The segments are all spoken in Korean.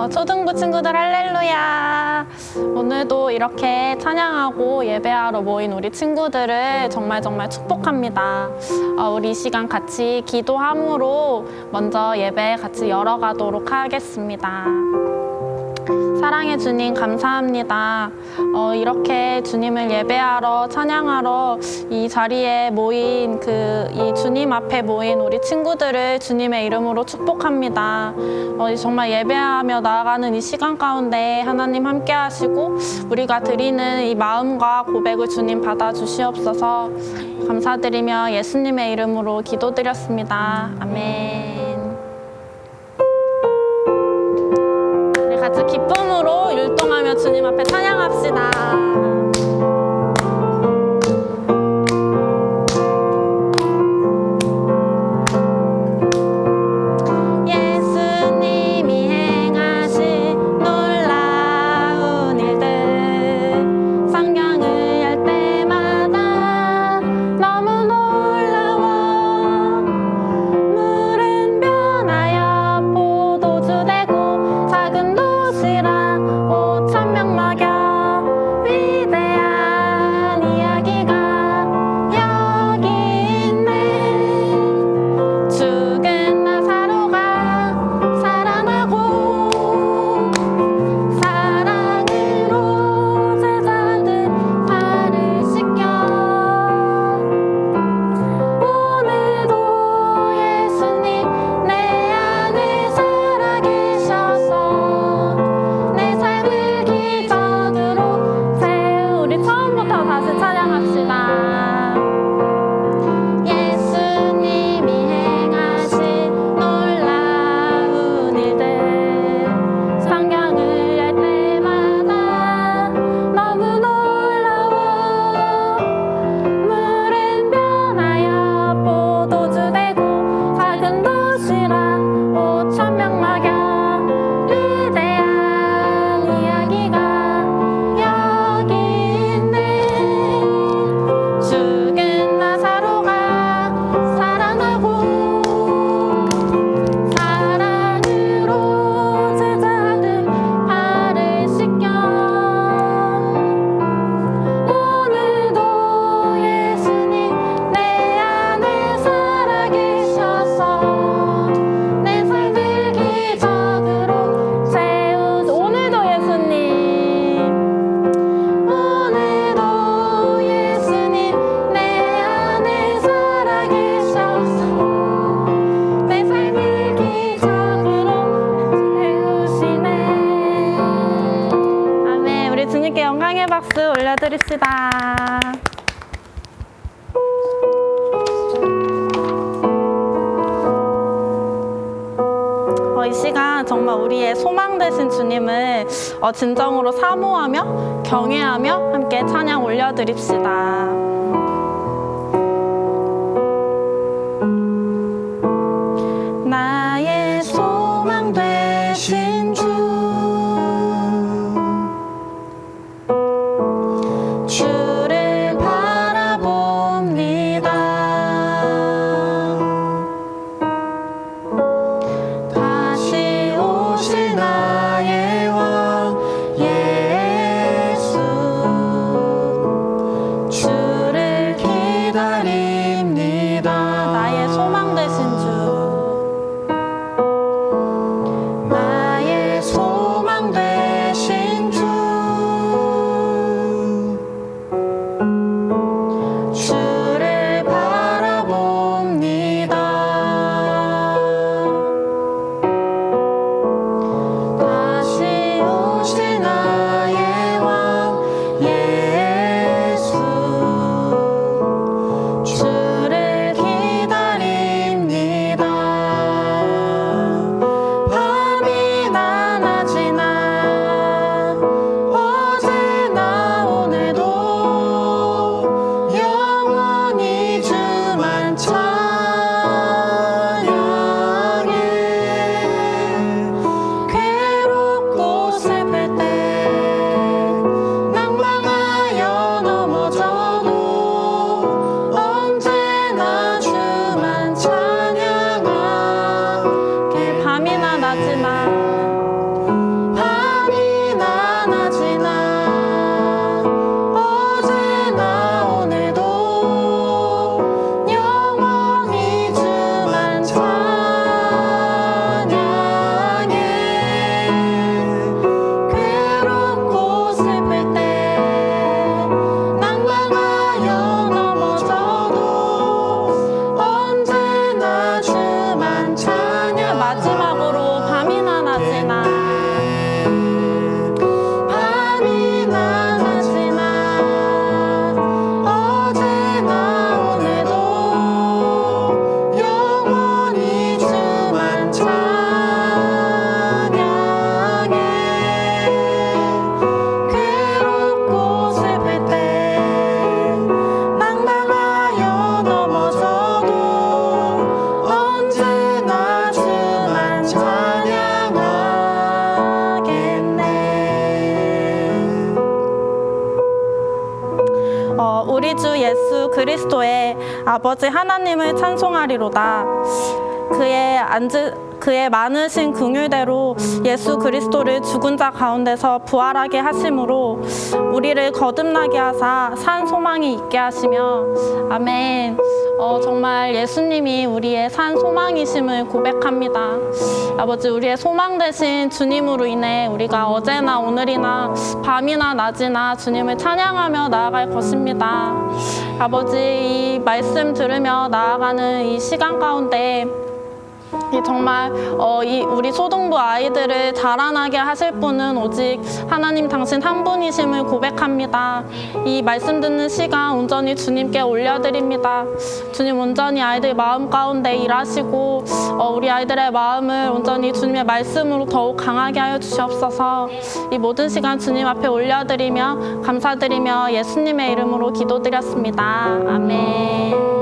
초등부 친구들 할렐루야. 오늘도 이렇게 찬양하고 예배하러 모인 우리 친구들을 정말 축복합니다. 우리 이 시간 같이 기도함으로 먼저 예배 같이 열어가도록 하겠습니다. 사랑의 주님 감사합니다. 이렇게 주님을 예배하러 찬양하러 이 자리에 모인 이 주님 앞에 모인 우리 친구들을 주님의 이름으로 축복합니다. 정말 예배하며 나아가는 이 시간 가운데 하나님 함께 하시고 우리가 드리는 이 마음과 고백을 주님 받아주시옵소서. 감사드리며 예수님의 이름으로 기도드렸습니다. 아멘. 같이 기쁨으로 율동하며 주님 앞에 찬양합시다. 예수님이 행하신 놀라운 일들 성경을 열 때마다 너무 놀라워. 물은 변하여 포도주 되고 작은 도시락 5,000명 먹여. 위대한 이야기가 여기 있네. 죽은 나사로가 살아나고 사랑으로 제자들 발을 씻겨. 오늘도 예수님 내 안에 살아계셔서 내 삶을 기적으로 우리 처음부터 다시 찬양합시다. 예수님이 행하신 놀라운 일들 성경을 열 때마다 너무 놀라워. 물은 변하여 포도주 되고 작은 도시락 5,000명 먹여. 위대한 이야기가 여기 있네. 죽은 나사로가 살아나고 사랑으로 제자들 발을 씻겨. 오늘도 예수님 내 안에 살아계셔서 내 삶을 기적으로 세우소. 오늘도 예수님 내 안에 살아계셔서 내 삶을 기적으로 세우시네. 아멘. 우리 주님께 영광의 박수 올려드립시다. 이 시간 정말 우리의 소망 되신 주님을 진정으로 사모하며 경외하며 함께 찬양 올려드립시다. 나의 소망 되신 주를 바라봅니다. 다시 오실 나의 왕 예수. 주 아버지 하나님을 찬송하리로다. 그의 많으신 긍휼대로 예수 그리스도를 죽은 자 가운데서 부활하게 하심으로 우리를 거듭나게 하사 산 소망이 있게 하시며. 아멘. 정말 예수님이 우리의 산 소망이심을 고백합니다. 아버지, 우리의 소망 되신 주님으로 인해 우리가 어제나 오늘이나 밤이나 낮이나 주님을 찬양하며 나아갈 것입니다. 아버지, 이 말씀 들으며 나아가는 이 시간 가운데 정말 우리 소동부 아이들을 자라나게 하실 분은 오직 하나님 당신 한 분이심을 고백합니다. 이 말씀 듣는 시간 온전히 주님께 올려드립니다. 주님, 온전히 아이들 마음 가운데 일하시고 우리 아이들의 마음을 온전히 주님의 말씀으로 더욱 강하게 하여 주시옵소서. 이 모든 시간 주님 앞에 올려드리며 감사드리며 예수님의 이름으로 기도드렸습니다. 아멘.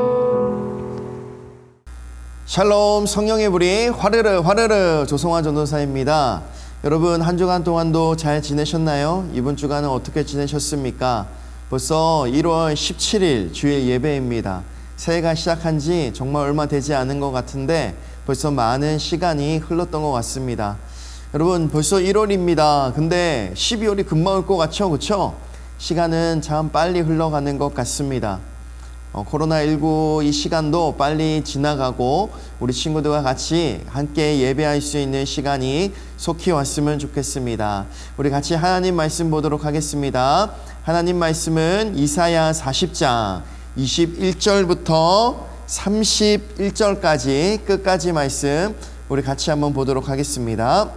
샬롬, 성령의 불이 화르르 화르르 조성화 전도사입니다. 여러분, 한 주간 동안도 잘 지내셨나요? 이번 주간은 어떻게 지내셨습니까? 벌써 1월 17일 주일 예배입니다. 새해가 시작한 지 정말 얼마 되지 않은 것 같은데 벌써 많은 시간이 흘렀던 것 같습니다. 여러분, 벌써 1월입니다. 근데 12월이 금방 올 것 같죠? 그렇죠? 시간은 참 빨리 흘러가는 것 같습니다. 코로나19 이 시간도 빨리 지나가고 우리 친구들과 같이 함께 예배할 수 있는 시간이 속히 왔으면 좋겠습니다. 우리 같이 하나님 말씀 보도록 하겠습니다. 하나님 말씀은 이사야 40장 21절부터 31절까지 끝까지 말씀 우리 같이 한번 보도록 하겠습니다.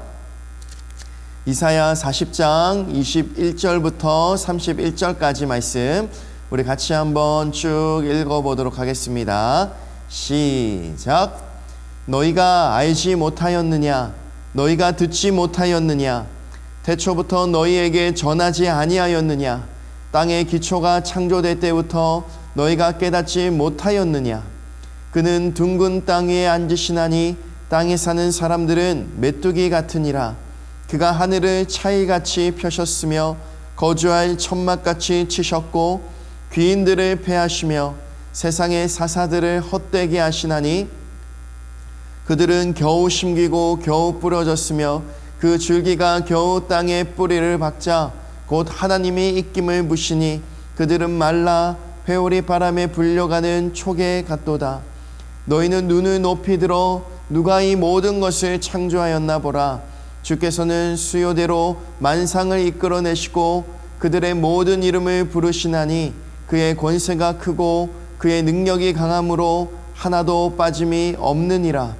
이사야 40장 21절부터 31절까지 말씀 우리 같이 한번 쭉 읽어보도록 하겠습니다. 시작. 너희가 알지 못하였느냐? 너희가 듣지 못하였느냐? 태초부터 너희에게 전하지 아니하였느냐? 땅의 기초가 창조될 때부터 너희가 깨닫지 못하였느냐? 그는 둥근 땅 위에 앉으시나니 땅에 사는 사람들은 메뚜기 같으니라. 그가 하늘을 차이같이 펴셨으며 거주할 천막같이 치셨고 귀인들을 패하시며 세상의 사사들을 헛되게 하시나니 그들은 겨우 심기고 겨우 부러졌으며 그 줄기가 겨우 땅에 뿌리를 박자 곧 하나님이 입김을 부시니 그들은 말라 회오리 바람에 불려가는 촉에 같도다. 너희는 눈을 높이 들어 누가 이 모든 것을 창조하였나 보라. 주께서는 수요대로 만상을 이끌어내시고 그들의 모든 이름을 부르시나니 그의 권세가 크고 그의 능력이 강함으로 하나도 빠짐이 없느니라.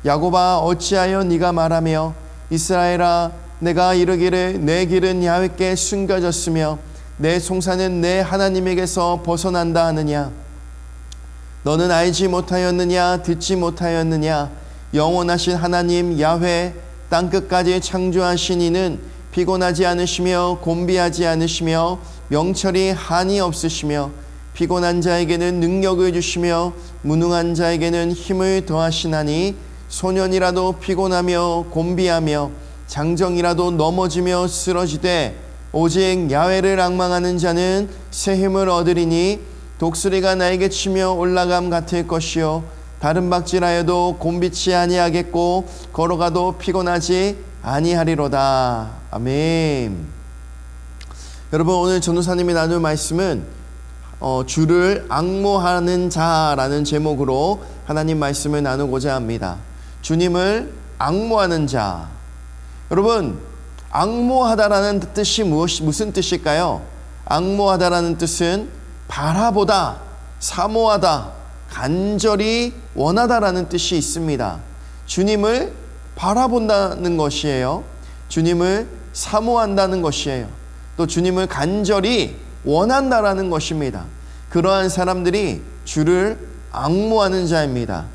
야곱아, 어찌하여 네가 말하며 이스라엘아, 내가 이르기를 내 길은 야훼께 숨겨졌으며 내 송사는 내 하나님에게서 벗어난다 하느냐? 너는 알지 못하였느냐? 듣지 못하였느냐? 영원하신 하나님 야훼 땅끝까지 창조하신 이는 피곤하지 않으시며 곤비하지 않으시며 명철이 한이 없으시며 피곤한 자에게는 능력을 주시며 무능한 자에게는 힘을 더하시나니 소년이라도 피곤하며 곤비하며 장정이라도 넘어지며 쓰러지되 오직 야훼를 앙망하는 자는 새 힘을 얻으리니 독수리가 나에게 치며 올라감 같을 것이요 다른 박질하여도 곤비치 아니하겠고 걸어가도 피곤하지 아니하리로다. 아멘. 여러분, 오늘 전도사님이 나눌 말씀은 주를 앙모하는 자라는 제목으로 하나님 말씀을 나누고자 합니다. 주님을 앙모하는 자. 여러분, 앙모하다라는 뜻이 무슨 뜻일까요? 앙모하다라는 뜻은 바라보다, 사모하다, 간절히 원하다라는 뜻이 있습니다. 주님을 바라본다는 것이에요. 주님을 사모한다는 것이에요. 또 주님을 간절히 원한다라는 것입니다. 그러한 사람들이 주를 앙모하는 자입니다.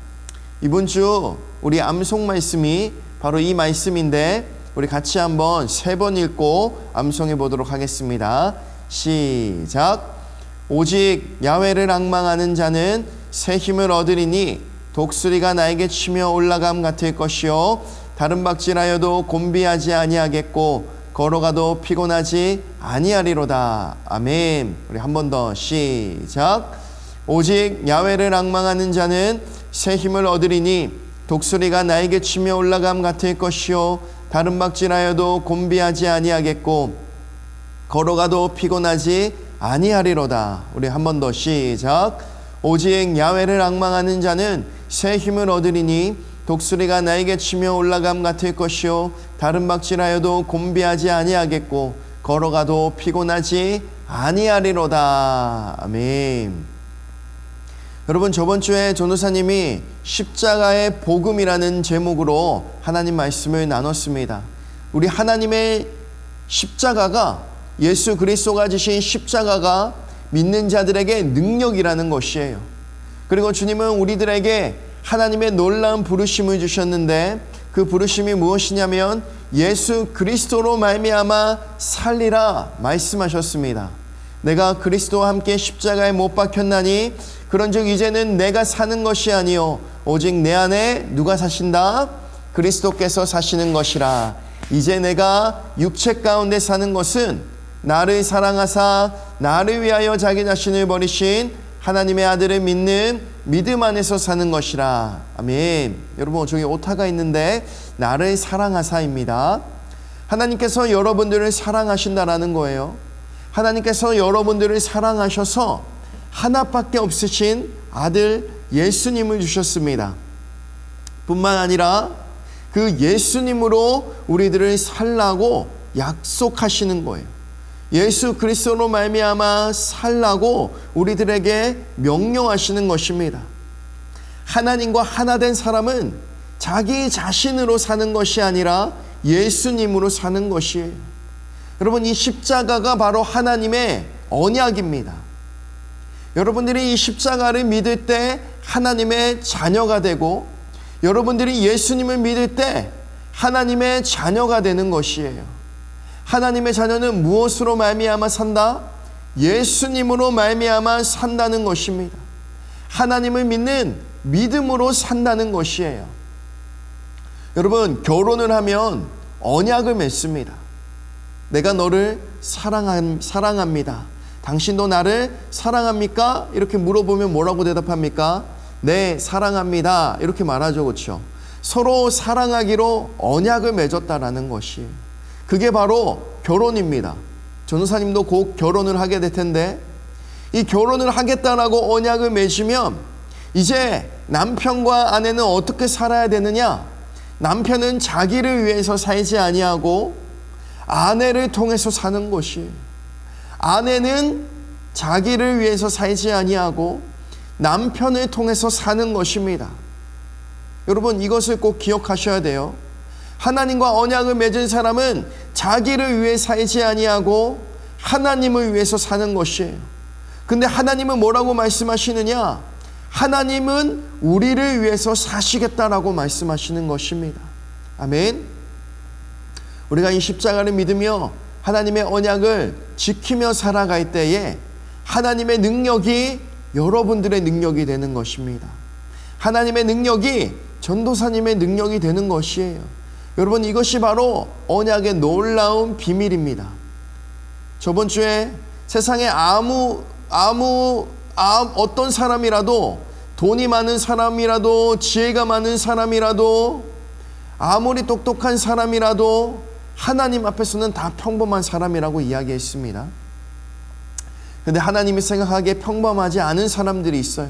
이번 주 우리 암송 말씀이 바로 이 말씀인데 우리 같이 한번 3번 읽고 암송해 보도록 하겠습니다. 시작. 오직 야훼를 앙망하는 자는 새 힘을 얻으리니 독수리가 나에게 치며 올라감 같을 것이요 다른 박질하여도 곤비하지 아니하겠고 걸어가도 피곤하지 아니하리로다. 아멘. 우리 한 번 더 시작. 오직 야훼를 앙망하는 자는 새 힘을 얻으리니 독수리가 나에게 치며 올라감 같을 것이요 다른 박질하여도 곤비하지 아니하겠고 걸어가도 피곤하지 아니하리로다. 우리 한 번 더 시작. 오직 야훼를 앙망하는 자는 새 힘을 얻으리니 독수리가 나에게 치며 올라감 같을 것이요 다른 박질하여도 곤비하지 아니하겠고 걸어가도 피곤하지 아니하리로다. 아멘. 여러분, 저번 주에 전도사님이 십자가의 복음이라는 제목으로 하나님 말씀을 나눴습니다. 우리 하나님의 십자가가, 예수 그리스도가 지신 십자가가 믿는 자들에게 능력이라는 것이에요. 그리고 주님은 우리들에게 하나님의 놀라운 부르심을 주셨는데 그 부르심이 무엇이냐면 예수 그리스도로 말미암아 살리라 말씀하셨습니다. 내가 그리스도와 함께 십자가에 못 박혔나니 그런즉 이제는 내가 사는 것이 아니요 오직 내 안에 누가 사신다? 그리스도께서 사시는 것이라. 이제 내가 육체 가운데 사는 것은 나를 사랑하사 나를 위하여 자기 자신을 버리신 하나님의 아들을 믿는 믿음 안에서 사는 것이라. 아멘. 여러분, 저기 오타가 있는데 나를 사랑하사입니다. 하나님께서 여러분들을 사랑하신다라는 거예요. 하나님께서 여러분들을 사랑하셔서 하나밖에 없으신 아들 예수님을 주셨습니다. 뿐만 아니라 그 예수님으로 우리들을 살라고 약속하시는 거예요. 예수 그리스도로 말미암아 살라고 우리들에게 명령하시는 것입니다. 하나님과 하나 된 사람은 자기 자신으로 사는 것이 아니라 예수님으로 사는 것이에요. 여러분, 이 십자가가 바로 하나님의 언약입니다. 여러분들이 이 십자가를 믿을 때 하나님의 자녀가 되고 여러분들이 예수님을 믿을 때 하나님의 자녀가 되는 것이에요. 하나님의 자녀는 무엇으로 말미암아 산다? 예수님으로 말미암아 산다는 것입니다. 하나님을 믿는 믿음으로 산다는 것이에요. 여러분, 결혼을 하면 언약을 맺습니다. 내가 너를 사랑합니다. 당신도 나를 사랑합니까? 이렇게 물어보면 뭐라고 대답합니까? 네, 사랑합니다. 이렇게 말하죠. 그렇죠? 서로 사랑하기로 언약을 맺었다라는 것이, 그게 바로 결혼입니다. 전도사님도 곧 결혼을 하게 될 텐데 이 결혼을 하겠다라고 언약을 맺으면 이제 남편과 아내는 어떻게 살아야 되느냐? 남편은 자기를 위해서 살지 아니하고 아내를 통해서 사는 것이, 아내는 자기를 위해서 살지 아니하고 남편을 통해서 사는 것입니다. 여러분, 이것을 꼭 기억하셔야 돼요. 하나님과 언약을 맺은 사람은 자기를 위해 살지 아니하고 하나님을 위해서 사는 것이에요. 근데 하나님은 뭐라고 말씀하시느냐? 하나님은 우리를 위해서 사시겠다라고 말씀하시는 것입니다. 아멘. 우리가 이 십자가를 믿으며 하나님의 언약을 지키며 살아갈 때에 하나님의 능력이 여러분들의 능력이 되는 것입니다. 하나님의 능력이 전도사님의 능력이 되는 것이에요. 여러분, 이것이 바로 언약의 놀라운 비밀입니다. 저번 주에 세상에 어떤 사람이라도, 돈이 많은 사람이라도, 지혜가 많은 사람이라도, 아무리 똑똑한 사람이라도 하나님 앞에서는 다 평범한 사람이라고 이야기했습니다. 그런데 하나님이 생각하기에 평범하지 않은 사람들이 있어요.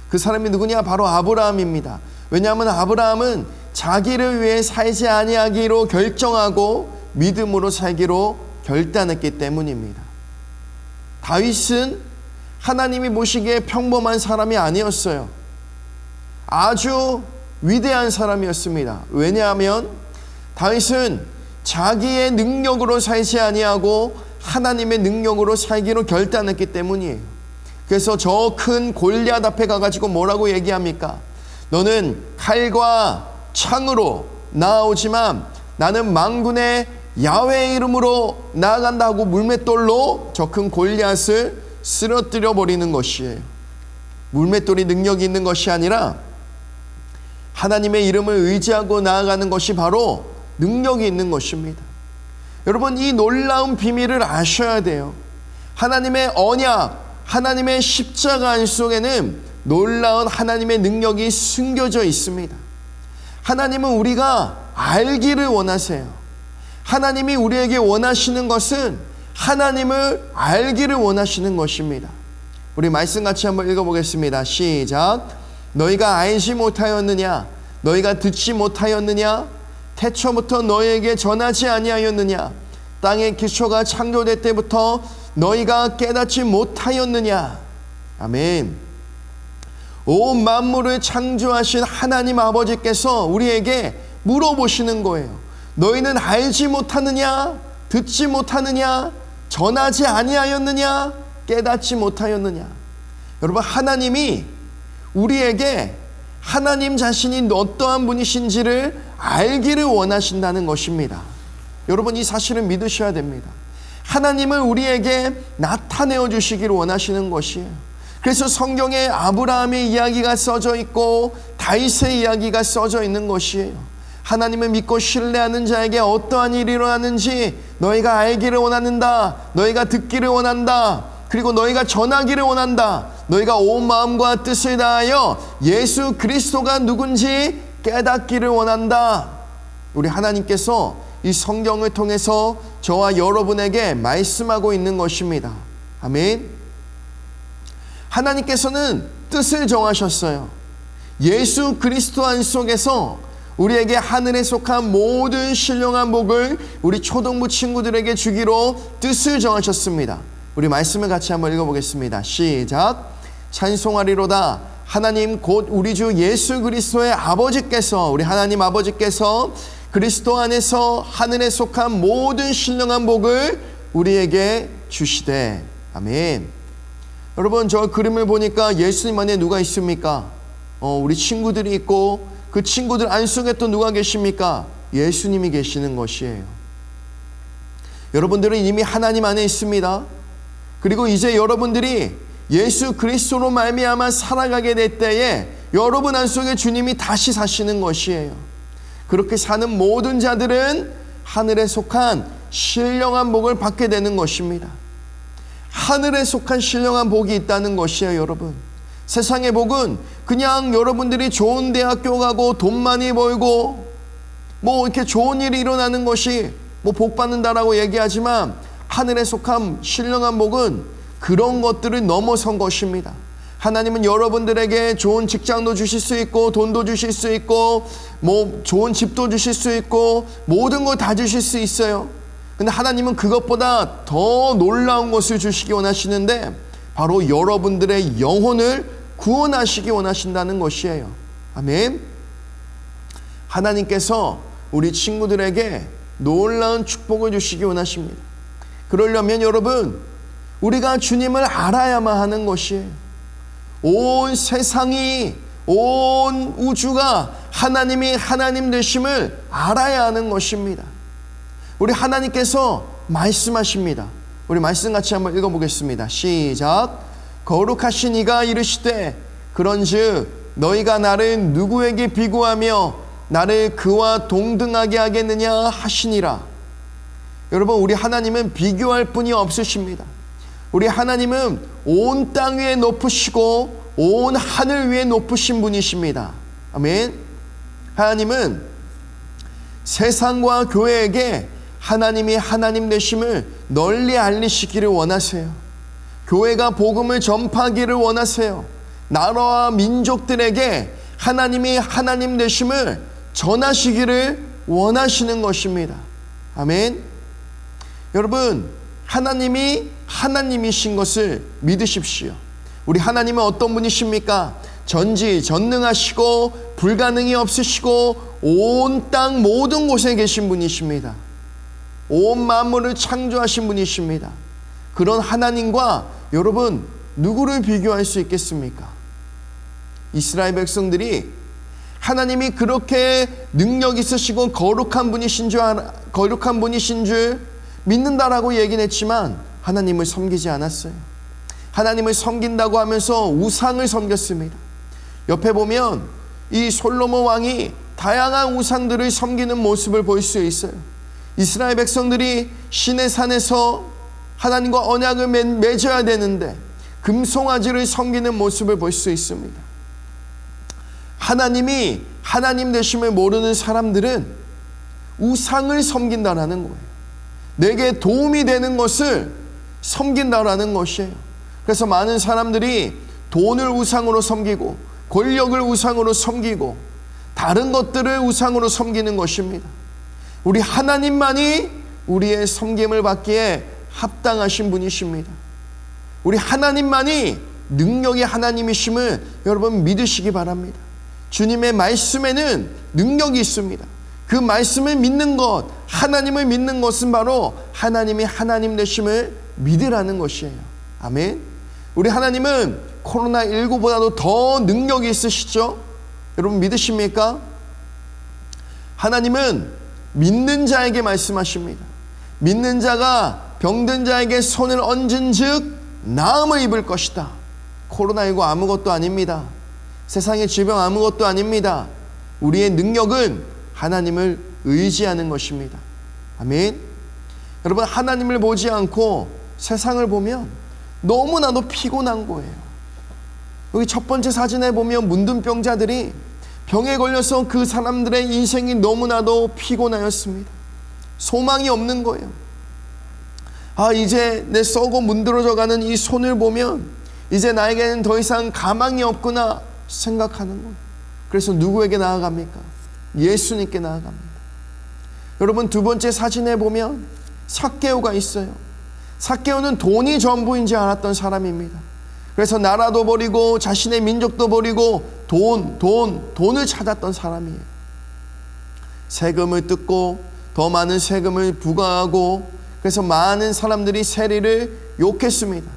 그 사람이 누구냐? 바로 아브라함입니다. 왜냐하면 아브라함은 자기를 위해 살지 아니하기로 결정하고 믿음으로 살기로 결단했기 때문입니다. 다윗은 하나님이 보시기에 평범한 사람이 아니었어요. 아주 위대한 사람이었습니다. 왜냐하면 다윗은 자기의 능력으로 살지 아니하고 하나님의 능력으로 살기로 결단했기 때문이에요. 그래서 저 큰 골리앗 앞에 가가지고 뭐라고 얘기합니까? 너는 칼과 창으로 나아오지만 나는 만군의 야훼의 이름으로 나아간다고 물맷돌로 저 큰 골리앗을 쓰러뜨려 버리는 것이에요. 물맷돌이 능력이 있는 것이 아니라 하나님의 이름을 의지하고 나아가는 것이 바로 능력이 있는 것입니다. 여러분, 이 놀라운 비밀을 아셔야 돼요. 하나님의 언약, 하나님의 십자가 안 속에는 놀라운 하나님의 능력이 숨겨져 있습니다. 하나님은 우리가 알기를 원하세요. 하나님이 우리에게 원하시는 것은 하나님을 알기를 원하시는 것입니다. 우리 말씀 같이 한번 읽어보겠습니다. 시작. 너희가 알지 못하였느냐? 너희가 듣지 못하였느냐? 태초부터 너희에게 전하지 아니하였느냐? 땅의 기초가 창조될 때부터 너희가 깨닫지 못하였느냐? 아멘. 온 만물을 창조하신 하나님 아버지께서 우리에게 물어보시는 거예요. 너희는 알지 못하느냐? 듣지 못하느냐? 전하지 아니하였느냐? 깨닫지 못하였느냐? 여러분, 하나님이 우리에게 하나님 자신이 어떠한 분이신지를 알기를 원하신다는 것입니다. 여러분, 이 사실을 믿으셔야 됩니다. 하나님을 우리에게 나타내어 주시기를 원하시는 것이에요. 그래서 성경에 아브라함의 이야기가 써져 있고 다윗의 이야기가 써져 있는 것이에요. 하나님을 믿고 신뢰하는 자에게 어떠한 일이 일어나는지 너희가 알기를 원한다. 너희가 듣기를 원한다. 그리고 너희가 전하기를 원한다. 너희가 온 마음과 뜻을 다하여 예수 그리스도가 누군지 깨닫기를 원한다. 우리 하나님께서 이 성경을 통해서 저와 여러분에게 말씀하고 있는 것입니다. 아멘. 하나님께서는 뜻을 정하셨어요. 예수 그리스도 안 속에서 우리에게 하늘에 속한 모든 신령한 복을 우리 초등부 친구들에게 주기로 뜻을 정하셨습니다. 우리 말씀을 같이 한번 읽어보겠습니다. 시작. 찬송하리로다. 하나님 곧 우리 주 예수 그리스도의 아버지께서, 우리 하나님 아버지께서 그리스도 안에서 하늘에 속한 모든 신령한 복을 우리에게 주시되. 아멘. 여러분, 저 그림을 보니까 예수님 안에 누가 있습니까? 우리 친구들이 있고 그 친구들 안 속에 또 누가 계십니까? 예수님이 계시는 것이에요. 여러분들은 이미 하나님 안에 있습니다. 그리고 이제 여러분들이 예수 그리스도로 말미암아 살아가게 될 때에 여러분 안속에 주님이 다시 사시는 것이에요. 그렇게 사는 모든 자들은 하늘에 속한 신령한 복을 받게 되는 것입니다. 하늘에 속한 신령한 복이 있다는 것이에요, 여러분. 세상의 복은 그냥 여러분들이 좋은 대학교 가고 돈 많이 벌고 뭐 이렇게 좋은 일이 일어나는 것이 뭐 복 받는다라고 얘기하지만, 하늘에 속한 신령한 복은 그런 것들을 넘어선 것입니다. 하나님은 여러분들에게 좋은 직장도 주실 수 있고 돈도 주실 수 있고 뭐 좋은 집도 주실 수 있고 모든 걸 다 주실 수 있어요. 근데 하나님은 그것보다 더 놀라운 것을 주시기 원하시는데, 바로 여러분들의 영혼을 구원하시기 원하신다는 것이에요. 아멘. 하나님께서 우리 친구들에게 놀라운 축복을 주시기 원하십니다. 그러려면 여러분, 우리가 주님을 알아야만 하는 것이에요. 온 세상이, 온 우주가 하나님이 하나님 되심을 알아야 하는 것입니다. 우리 하나님께서 말씀하십니다. 우리 말씀 같이 한번 읽어보겠습니다. 시작. 거룩하신 이가 이르시되 그런즉 너희가 나를 누구에게 비교하며 나를 그와 동등하게 하겠느냐 하시니라. 여러분, 우리 하나님은 비교할 분이 없으십니다. 우리 하나님은 온 땅 위에 높으시고 온 하늘 위에 높으신 분이십니다. 아멘. 하나님은 세상과 교회에게 하나님이 하나님 되심을 널리 알리시기를 원하세요. 교회가 복음을 전파하기를 원하세요. 나라와 민족들에게 하나님이 하나님 되심을 전하시기를 원하시는 것입니다. 아멘. 여러분, 하나님이 하나님이신 것을 믿으십시오. 우리 하나님은 어떤 분이십니까? 전지전능하시고 불가능이 없으시고 온 땅 모든 곳에 계신 분이십니다. 온 만물을 창조하신 분이십니다. 그런 하나님과 여러분, 누구를 비교할 수 있겠습니까? 이스라엘 백성들이 하나님이 그렇게 능력 있으시고 거룩한 분이신 줄 믿는다라고 얘기는 했지만 하나님을 섬기지 않았어요. 하나님을 섬긴다고 하면서 우상을 섬겼습니다. 옆에 보면 이 솔로몬 왕이 다양한 우상들을 섬기는 모습을 볼 수 있어요. 이스라엘 백성들이 시내산에서 하나님과 언약을 맺어야 되는데 금송아지를 섬기는 모습을 볼 수 있습니다. 하나님이 하나님 되심을 모르는 사람들은 우상을 섬긴다라는 거예요. 내게 도움이 되는 것을 섬긴다라는 것이에요. 그래서 많은 사람들이 돈을 우상으로 섬기고 권력을 우상으로 섬기고 다른 것들을 우상으로 섬기는 것입니다. 우리 하나님만이 우리의 섬김을 받기에 합당하신 분이십니다. 우리 하나님만이 능력의 하나님이심을 여러분 믿으시기 바랍니다. 주님의 말씀에는 능력이 있습니다. 그 말씀을 믿는 것, 하나님을 믿는 것은 바로 하나님이 하나님 되심을 믿으라는 것이에요. 아멘. 우리 하나님은 코로나19보다도 더 능력이 있으시죠? 여러분 믿으십니까? 하나님은 믿는 자에게 말씀하십니다. 믿는 자가 병든 자에게 손을 얹은 즉 나음을 입을 것이다. 코로나19 아무것도 아닙니다. 세상의 질병 아무것도 아닙니다. 우리의 능력은 하나님을 의지하는 것입니다. 아멘. 여러분 하나님을 보지 않고 세상을 보면 너무나도 피곤한 거예요. 여기 첫 번째 사진에 보면 문둥병자들이 병에 걸려서 그 사람들의 인생이 너무나도 피곤하였습니다. 소망이 없는 거예요. 이제 내 썩어 문드러져가는 이 손을 보면 이제 나에게는 더 이상 가망이 없구나 생각하는 거예요. 그래서 누구에게 나아갑니까? 예수님께 나아갑니다. 여러분 두 번째 사진에 보면 삭개오가 있어요. 삭개오는 돈이 전부인지 알았던 사람입니다. 그래서 나라도 버리고 자신의 민족도 버리고 돈을 찾았던 사람이에요. 세금을 뜯고 더 많은 세금을 부과하고 그래서 많은 사람들이 세리를 욕했습니다.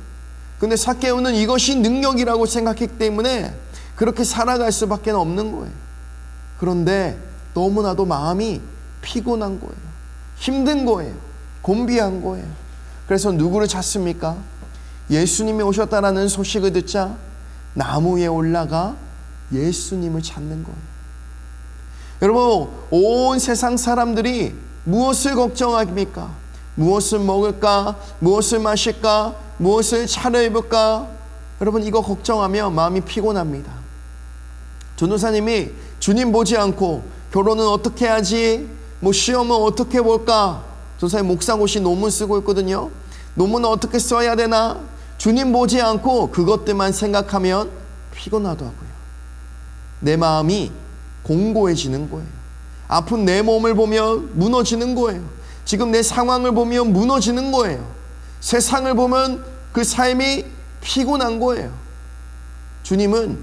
근데 삭개오는 이것이 능력이라고 생각했기 때문에 그렇게 살아갈 수밖에 없는 거예요. 그런데 너무나도 마음이 피곤한 거예요. 힘든 거예요. 곤비한 거예요. 그래서 누구를 찾습니까? 예수님이 오셨다라는 소식을 듣자 나무 위에 올라가 예수님을 찾는 거예요. 여러분 온 세상 사람들이 무엇을 걱정합니까? 무엇을 먹을까? 무엇을 마실까? 무엇을 차려입을까? 여러분 이거 걱정하면 마음이 피곤합니다. 전도사님이 주님 보지 않고 결혼은 어떻게 하지? 시험은 어떻게 볼까? 전도사님 목사고시 논문 쓰고 있거든요. 논문은 어떻게 써야 되나? 주님 보지 않고 그것들만 생각하면 피곤하더라고요. 내 마음이 공고해지는 거예요. 아픈 내 몸을 보면 무너지는 거예요. 지금 내 상황을 보면 무너지는 거예요. 세상을 보면 그 삶이 피곤한 거예요. 주님은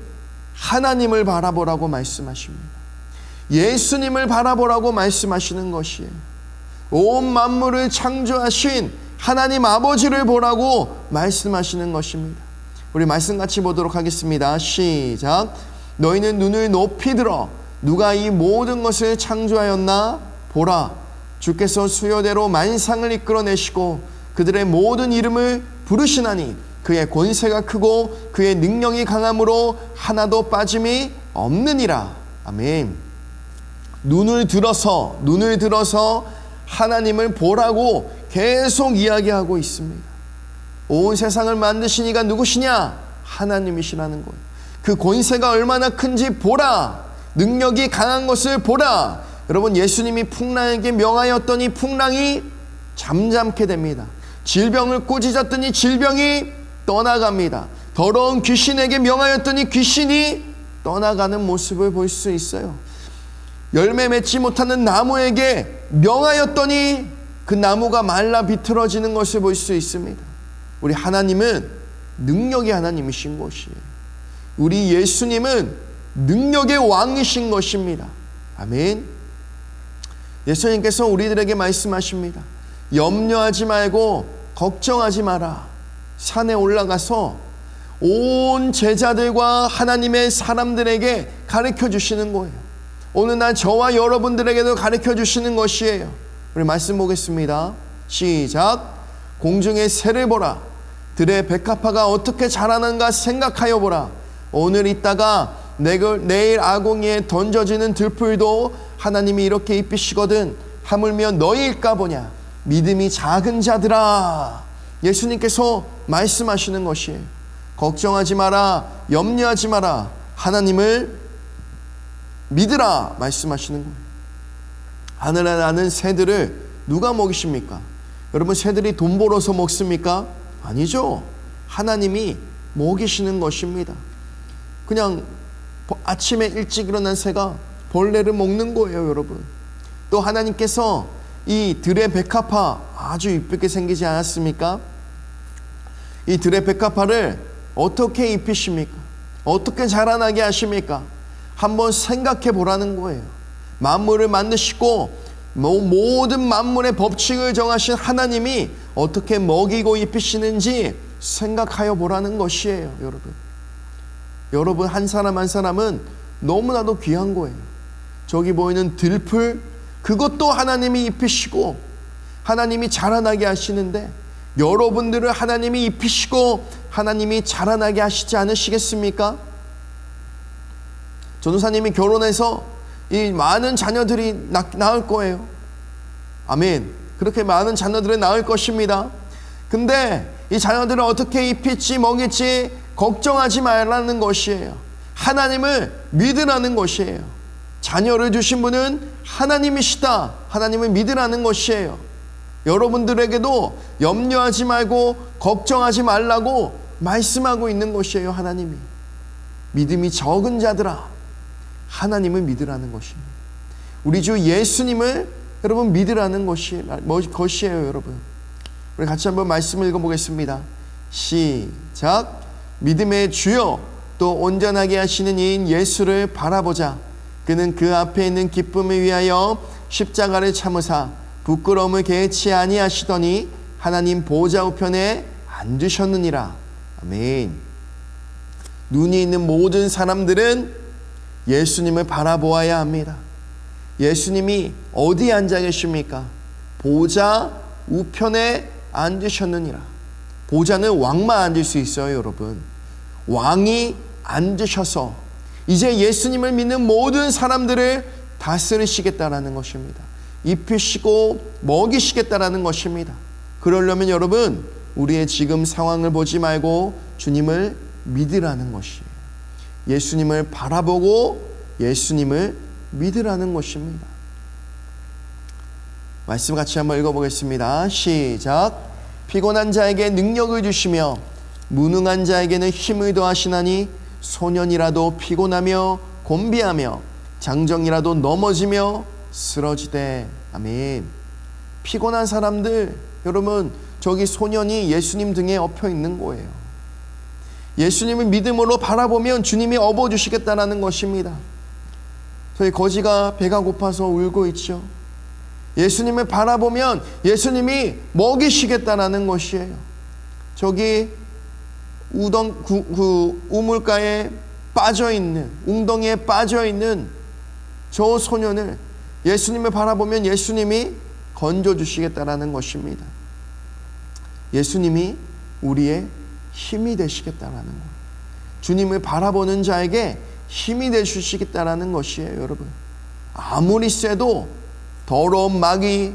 하나님을 바라보라고 말씀하십니다. 예수님을 바라보라고 말씀하시는 것이에요. 온 만물을 창조하신 하나님 아버지를 보라고 말씀하시는 것입니다. 우리 말씀 같이 보도록 하겠습니다. 시작. 너희는 눈을 높이 들어 누가 이 모든 것을 창조하였나 보라. 주께서 수요대로 만상을 이끌어내시고 그들의 모든 이름을 부르시나니 그의 권세가 크고 그의 능력이 강함으로 하나도 빠짐이 없느니라. 아멘. 눈을 들어서 하나님을 보라고 계속 이야기하고 있습니다. 온 세상을 만드신 이가 누구시냐? 하나님이시라는 거예요. 그 권세가 얼마나 큰지 보라. 능력이 강한 것을 보라. 여러분 예수님이 풍랑에게 명하였더니 풍랑이 잠잠게 됩니다. 질병을 꾸짖었더니 질병이 떠나갑니다. 더러운 귀신에게 명하였더니 귀신이 떠나가는 모습을 볼 수 있어요. 열매 맺지 못하는 나무에게 명하였더니 그 나무가 말라 비틀어지는 것을 볼 수 있습니다. 우리 하나님은 능력의 하나님이신 것이에요. 우리 예수님은 능력의 왕이신 것입니다. 아멘. 예수님께서 우리들에게 말씀하십니다. 염려하지 말고 걱정하지 마라. 산에 올라가서 온 제자들과 하나님의 사람들에게 가르쳐 주시는 거예요. 오늘 날 저와 여러분들에게도 가르쳐 주시는 것이에요. 우리 말씀 보겠습니다. 시작. 공중의 새를 보라. 들의 백합화가 어떻게 자라는가 생각하여 보라. 오늘 있다가 내일 아궁이에 던져지는 들풀도 하나님이 이렇게 입히시거든 하물며 너희일까 보냐. 믿음이 작은 자들아. 예수님께서 말씀하시는 것이에요. 걱정하지 마라, 염려하지 마라, 하나님을 믿으라 말씀하시는 거예요. 하늘에 나는 새들을 누가 먹이십니까? 여러분, 새들이 돈 벌어서 먹습니까? 아니죠. 하나님이 먹이시는 것입니다. 그냥 아침에 일찍 일어난 새가 벌레를 먹는 거예요, 여러분. 또 하나님께서 이 들의 백합화 아주 이쁘게 생기지 않았습니까? 이 들의 백합화를 어떻게 입히십니까? 어떻게 자라나게 하십니까? 한번 생각해 보라는 거예요. 만물을 만드시고 모든 만물의 법칙을 정하신 하나님이 어떻게 먹이고 입히시는지 생각하여 보라는 것이에요, 여러분. 여러분, 한 사람 한 사람은 너무나도 귀한 거예요. 저기 보이는 들풀, 그것도 하나님이 입히시고 하나님이 자라나게 하시는데, 여러분들을 하나님이 입히시고 하나님이 자라나게 하시지 않으시겠습니까? 전도사님이 결혼해서 이 많은 자녀들이 낳을 거예요. 아멘. 그렇게 많은 자녀들을 낳을 것입니다. 근데 이 자녀들을 어떻게 입힐지 먹일지 걱정하지 말라는 것이에요. 하나님을 믿으라는 것이에요. 자녀를 주신 분은 하나님이시다. 하나님을 믿으라는 것이에요. 여러분들에게도 염려하지 말고 걱정하지 말라고 말씀하고 있는 것이에요. 하나님이. 믿음이 적은 자들아, 하나님을 믿으라는 것입니다. 우리 주 예수님을 여러분 믿으라는 것이에요, 여러분. 우리 같이 한번 말씀을 읽어보겠습니다. 시작. 믿음의 주여 또 온전하게 하시는 이인 예수를 바라보자. 그는 그 앞에 있는 기쁨을 위하여 십자가를 참으사 부끄러움을 개치 아니하시더니 하나님 보좌 우편에 앉으셨느니라. 아멘. 눈이 있는 모든 사람들은 예수님을 바라보아야 합니다. 예수님이 어디에 앉아 계십니까? 보좌 우편에 앉으셨느니라. 보좌는 왕만 앉을 수 있어요, 여러분. 왕이 앉으셔서 이제 예수님을 믿는 모든 사람들을 다스리시겠다라는 것입니다. 입히시고 먹이시겠다라는 것입니다. 그러려면 여러분, 우리의 지금 상황을 보지 말고 주님을 믿으라는 것이에요. 예수님을 바라보고 예수님을 믿으라는 것입니다. 말씀 같이 한번 읽어보겠습니다. 시작. 피곤한 자에게 능력을 주시며 무능한 자에게는 힘을 더하시나니 소년이라도 피곤하며 곤비하며 장정이라도 넘어지며 쓰러지되. 아멘. 피곤한 사람들, 여러분, 저기 소년이 예수님 등에 엎여 있는 거예요. 예수님을 믿음으로 바라보면 주님이 업어주시겠다는 것입니다. 저희 거지가 배가 고파서 울고 있죠. 예수님을 바라보면 예수님이 먹이시겠다는 것이에요. 저기 우물가에 빠져있는, 웅덩이에 빠져있는 저 소년을 예수님을 바라보면 예수님이 건져주시겠다는 것입니다. 예수님이 우리의 힘이 되시겠다는 거예요. 주님을 바라보는 자에게 힘이 되주시겠다는 것이에요, 여러분. 아무리 쎄도 더러운 마귀,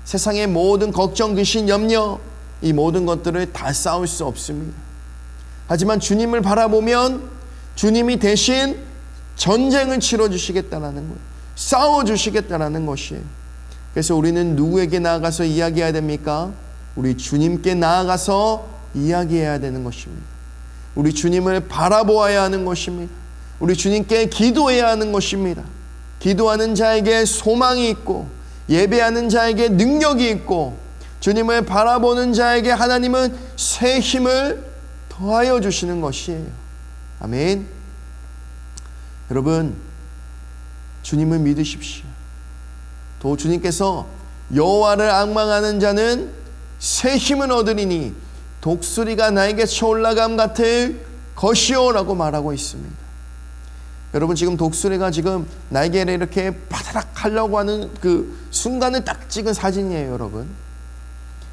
세상의 모든 걱정, 근심, 염려, 이 모든 것들을 다 싸울 수 없습니다. 하지만 주님을 바라보면 주님이 대신 전쟁을 치러주시겠다는 거예요. 싸워주시겠다는 것이에요. 그래서 우리는 누구에게 나아가서 이야기해야 됩니까? 우리 주님께 나아가서 이야기해야 되는 것입니다. 우리 주님을 바라보아야 하는 것입니다. 우리 주님께 기도해야 하는 것입니다. 기도하는 자에게 소망이 있고 예배하는 자에게 능력이 있고 주님을 바라보는 자에게 하나님은 새 힘을 더하여 주시는 것이에요. 아멘. 여러분, 주님을 믿으십시오. 또 주님께서 여호와를 앙망하는 자는 새 힘을 얻으리니 독수리가 날개쳐 올라감 같을 것이요 라고 말하고 있습니다. 여러분, 지금 독수리가 지금 날개를 이렇게 바다락 하려고 하는 그 순간을 딱 찍은 사진이에요, 여러분.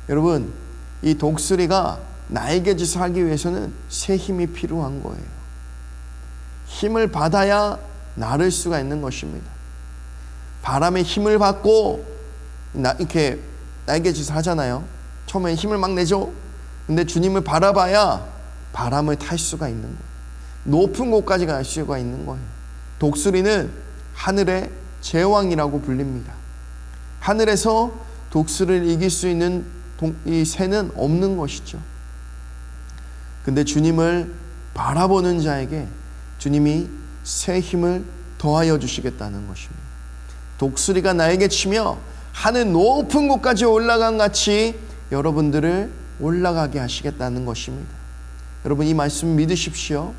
여러분, 이 독수리가 날개짓을 하기 위해서는 새 힘이 필요한 거예요. 힘을 받아야 날을 수가 있는 것입니다. 바람의 힘을 받고 이렇게 날개짓을 하잖아요. 처음에 힘을 막 내죠. 근데 주님을 바라봐야 바람을 탈 수가 있는 거예요. 높은 곳까지 갈 수가 있는 거예요. 독수리는 하늘의 제왕이라고 불립니다. 하늘에서 독수리를 이길 수 있는 이 새는 없는 것이죠. 근데 주님을 바라보는 자에게 주님이 새 힘을 더하여 주시겠다는 것입니다. 독수리가 나에게 치며 하늘 높은 곳까지 올라간 같이 여러분들을 올라가게 하시겠다는 것입니다. 여러분, 이 말씀 믿으십시오.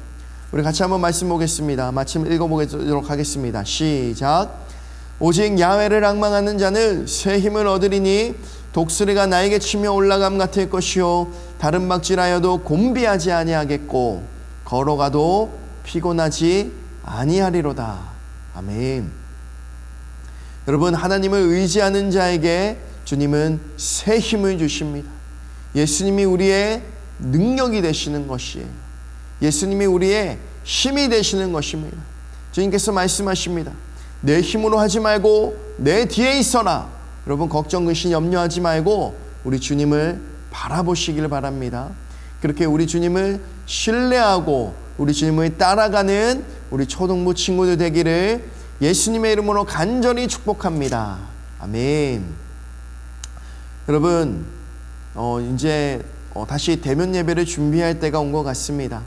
우리 같이 한번 말씀 보겠습니다. 마침 읽어보도록 하겠습니다. 시작. 오직 야훼를 앙망하는 자는 새 힘을 얻으리니 독수리가 나에게 치며 올라감 같을 것이요 다른 박질하여도 곤비하지 아니하겠고 걸어가도 피곤하지 아니하리로다. 아멘. 여러분, 하나님을 의지하는 자에게 주님은 새 힘을 주십니다. 예수님이 우리의 능력이 되시는 것이에요. 예수님이 우리의 힘이 되시는 것입니다. 주님께서 말씀하십니다. 내 힘으로 하지 말고 내 뒤에 있어라. 여러분, 걱정, 근심, 염려하지 말고 우리 주님을 바라보시길 바랍니다. 그렇게 우리 주님을 신뢰하고 우리 주님을 따라가는 우리 초등부 친구들 되기를 예수님의 이름으로 간절히 축복합니다. 아멘. 여러분, 이제 다시 대면 예배를 준비할 때가 온 것 같습니다.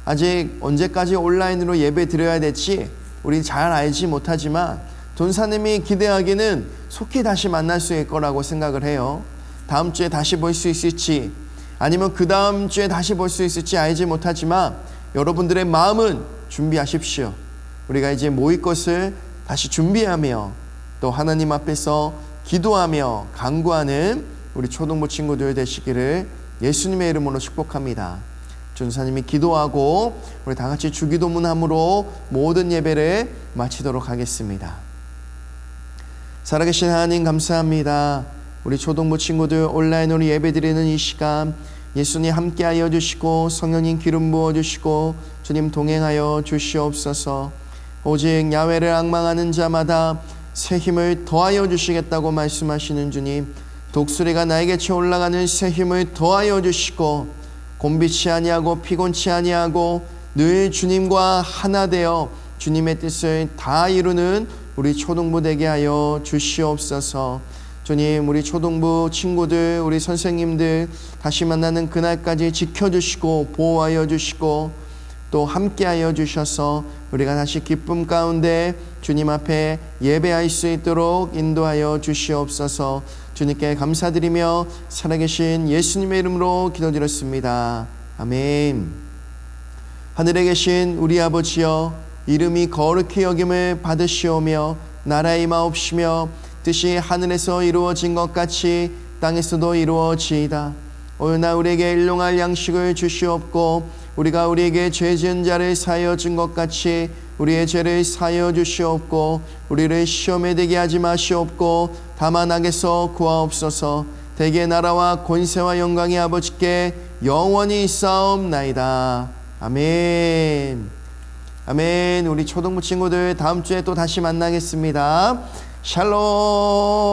아직 언제까지 온라인으로 예배 드려야 될지 우리 잘 알지 못하지만 전사님이 기대하기는 속히 다시 만날 수 있을 거라고 생각을 해요. 다음 주에 다시 볼 수 있을지 아니면 그 다음 주에 다시 볼 수 있을지 알지 못하지만 여러분들의 마음은 준비하십시오. 우리가 이제 모일 것을 다시 준비하며 또 하나님 앞에서 기도하며 간구하는 우리 초등부 친구들 되시기를 예수님의 이름으로 축복합니다. 전사님이 기도하고 우리 다 같이 주기도문함으로 모든 예배를 마치도록 하겠습니다. 살아계신 하나님, 감사합니다. 우리 초등부 친구들 온라인으로 예배드리는 이 시간 예수님 함께하여 주시고 성령님 기름 부어주시고 주님 동행하여 주시옵소서. 오직 야훼를 앙망하는 자마다 새 힘을 더하여 주시겠다고 말씀하시는 주님, 독수리가 나에게 쳐 올라가는 새 힘을 더하여 주시고 곤비치 아니하고 피곤치 아니하고 늘 주님과 하나 되어 주님의 뜻을 다 이루는 우리 초등부 되게 하여 주시옵소서. 주님, 우리 초등부 친구들, 우리 선생님들 다시 만나는 그날까지 지켜주시고 보호하여 주시고 또 함께하여 주셔서 우리가 다시 기쁨 가운데 주님 앞에 예배할 수 있도록 인도하여 주시옵소서. 주님께 감사드리며 살아계신 예수님의 이름으로 기도드렸습니다. 아멘. 하늘에 계신 우리 아버지여, 이름이 거룩히 여김을 받으시오며 나라의 임하옵시며 뜻이 하늘에서 이루어진 것 같이 땅에서도 이루어지이다. 오늘 우리에게 일용할 양식을 주시옵고 우리가 우리에게 죄 지은 자를 사하여 준 것 같이 우리의 죄를 사하여 주시옵고 우리를 시험에 들게 하지 마시옵고 다만 악에서 구하옵소서. 대개 나라와 권세와 영광이 아버지께 영원히 있사옵나이다. 아멘. 아멘. 우리 초등부 친구들 다음 주에 또 다시 만나겠습니다. 샬롬.